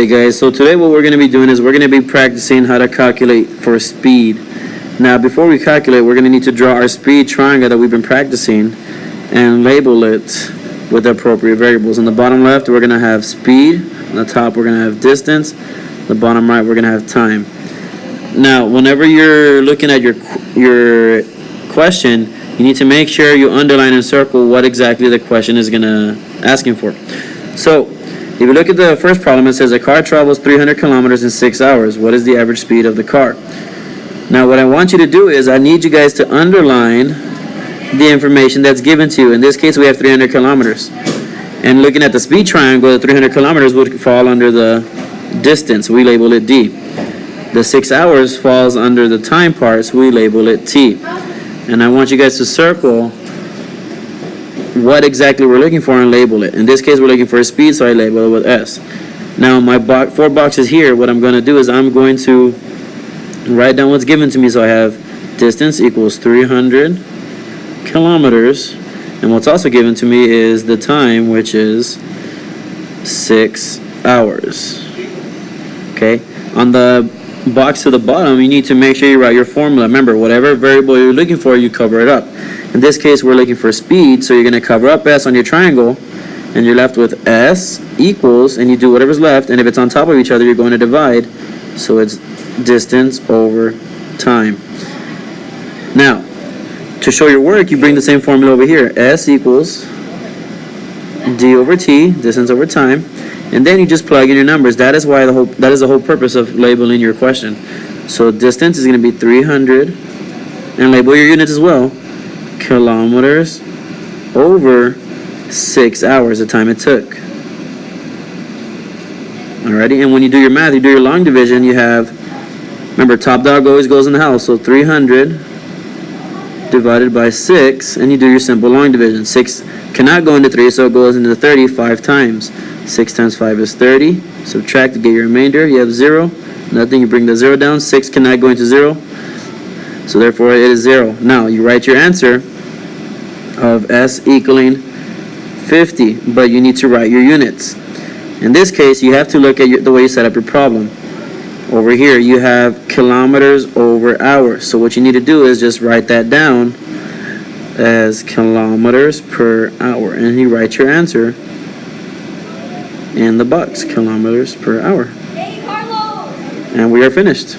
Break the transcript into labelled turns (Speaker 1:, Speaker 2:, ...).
Speaker 1: Alrighty guys, so today what we're going to be doing is we're going to be practicing how to calculate for speed. Now before we calculate, we're going to need to draw our speed triangle that we've been practicing and label it with the appropriate variables. On the bottom left we're going to have speed, on the top we're going to have distance, the bottom right we're going to have time. Now whenever you're looking at your question, you need to make sure you underline and circle what exactly the question is going to asking for. So if you look at the first problem, it says a car travels 300 kilometers in 6 hours. What is the average speed of the car? Now what I want you to do is I need you guys to underline the information that's given to you. In this case we have 300 kilometers. And looking at the speed triangle, the 300 kilometers would fall under the distance. We label it D. The 6 hours falls under the time part, so we label it T. And I want you guys to circle what exactly we're looking for and label it. In this case we're looking for a speed, so I label it with S. Now my 4 boxes here, what I'm going to do is I'm going to write down what's given to me. So I have distance equals 300 kilometers, and what's also given to me is the time, which is 6 hours. Okay, on the box to the bottom you need to make sure you write your formula. Remember, whatever variable you're looking for, you cover it up. In this case we're looking for speed, so you're going to cover up S on your triangle and you're left with S equals, and you do whatever's left, and if it's on top of each other you're going to divide, so it's distance over time. Now to show your work, you bring the same formula over here. S equals D over T, distance over time, and then you just plug in your numbers. That is the whole purpose of labeling your question. So distance is going to be 300, and label your units as well, kilometers over 6 hours, the time it took. Alrighty, and when you do your math, you do your long division, you have, remember, top dog always goes in the house, so 300 divided by 6, and you do your simple long division. 6 cannot go into 3, so it goes into 30 5 times. 6 times 5 is 30. Subtract to get your remainder. You have 0. Nothing. You bring the 0 down. 6 cannot go into 0, so therefore it is 0. Now you write your answer of S equaling 50, but you need to write your units. In this case you have to look at the way you set up your problem. Over here you have kilometers over hours, so what you need to do is just write that down as kilometers per hour, and you write your answer in the box, kilometers per hour. And we are finished.